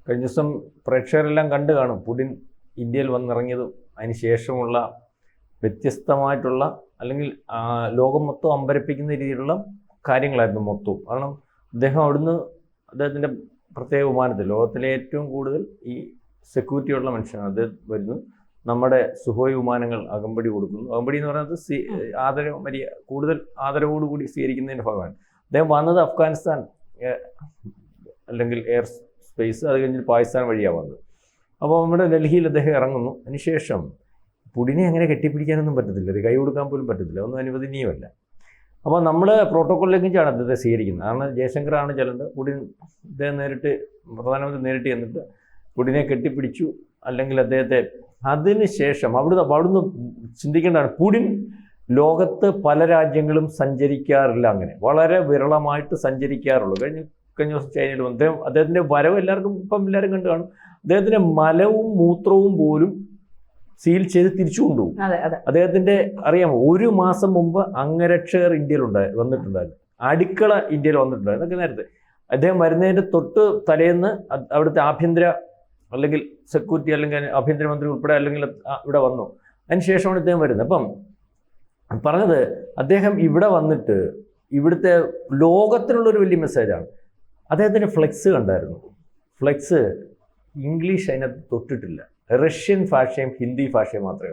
കഴിഞ്ഞ ദിവസം പ്രേക്ഷകരെല്ലാം കണ്ടു കാണും പുടിൻ ഇന്ത്യയിൽ വന്നിറങ്ങിയതും അതിന് ശേഷമുള്ള വ്യത്യസ്തമായിട്ടുള്ള അല്ലെങ്കിൽ ലോകം മൊത്തം അമ്പരപ്പിക്കുന്ന രീതിയിലുള്ള കാര്യങ്ങളായിരുന്നു മൊത്തവും. കാരണം അദ്ദേഹത്തിൻ്റെ പ്രത്യേക വിമാനത്തിൽ ലോകത്തിലെ ഏറ്റവും കൂടുതൽ ഈ സെക്യൂരിറ്റിയുള്ള മനുഷ്യനാണ്. അദ്ദേഹം വരുന്നു, നമ്മുടെ സുഹോയ് വിമാനങ്ങൾ അകമ്പടി കൊടുക്കുന്നു. അകമ്പടി എന്ന് പറയുന്നത് കൂടുതൽ ആദരവോടുകൂടി സ്വീകരിക്കുന്നതിൻ്റെ ഭാഗമാണ്. അദ്ദേഹം വന്നത് അഫ്ഗാനിസ്ഥാൻ അല്ലെങ്കിൽ എയർ സ്പേസ്, അത് കഴിഞ്ഞിട്ട് പാകിസ്ഥാൻ വഴിയാണ് വന്നത്. അപ്പോൾ നമ്മുടെ ഡൽഹിയിൽ അദ്ദേഹം ഇറങ്ങുന്നു. അതിനുശേഷം പുടിനെ അങ്ങനെ കെട്ടിപ്പിടിക്കാനൊന്നും പറ്റത്തില്ല, ഒരു കൈ കൊടുക്കാൻ പോലും പറ്റത്തില്ല, ഒന്നും അനുവദനീയമല്ല. അപ്പോൾ നമ്മൾ പ്രോട്ടോക്കോളിലേക്കാണ് അദ്ദേഹത്തെ സ്വീകരിക്കുന്നത്. കാരണം ജയശങ്കറാണ് ചെല്ലേണ്ടത്. പ്രധാനമന്ത്രി നേരിട്ട് ചെന്നിട്ട് പുടിനെ കെട്ടിപ്പിടിച്ചു. അല്ലെങ്കിൽ അദ്ദേഹത്തെ അതിനുശേഷം അവിടുന്ന് ചിന്തിക്കേണ്ടതാണ്, പുടിൻ ലോകത്ത് പല രാജ്യങ്ങളും സഞ്ചരിക്കാറില്ല, അങ്ങനെ വളരെ വിരളമായിട്ട് സഞ്ചരിക്കാറുള്ളൂ. കഴിഞ്ഞ ദിവസം ചൈനയിൽ വന്നു. അദ്ദേഹത്തിൻ്റെ വരവ് എല്ലാവരും കണ്ടു കാണും. അദ്ദേഹത്തിൻ്റെ മലവും മൂത്രവും പോലും സീൽ ചെയ്ത് തിരിച്ചു കൊണ്ടുപോകും. അദ്ദേഹത്തിൻ്റെ അറിയാമോ, 1 മാസം മുമ്പ് അംഗരക്ഷകർ ഇന്ത്യയിൽ വന്നിട്ടുണ്ടായിരുന്നു, അടുക്കള ഇന്ത്യയിൽ വന്നിട്ടുണ്ടായിരുന്നു. അതൊക്കെ നേരത്തെ അദ്ദേഹം വരുന്നതിൻ്റെ തൊട്ട് തലേന്ന് അവിടുത്തെ ആഭ്യന്തര അല്ലെങ്കിൽ സെക്യൂരിറ്റി അല്ലെങ്കിൽ ആഭ്യന്തരമന്ത്രി ഉൾപ്പെടെ അല്ലെങ്കിൽ ഇവിടെ വന്നു. അതിനുശേഷമാണ് ഇദ്ദേഹം വരുന്നത്. അപ്പം പറഞ്ഞത്, അദ്ദേഹം ഇവിടെ വന്നിട്ട് ഇവിടുത്തെ ലോകത്തിനുള്ളൊരു വലിയ മെസ്സേജാണ്. അദ്ദേഹത്തിൻ്റെ ഫ്ലെക്സ് കണ്ടായിരുന്നു. ഫ്ലെക്സ് ഇംഗ്ലീഷ് അതിനകത്ത് തൊട്ടിട്ടില്ല, റഷ്യൻ ഭാഷയും ഹിന്ദി ഭാഷയും മാത്രമേ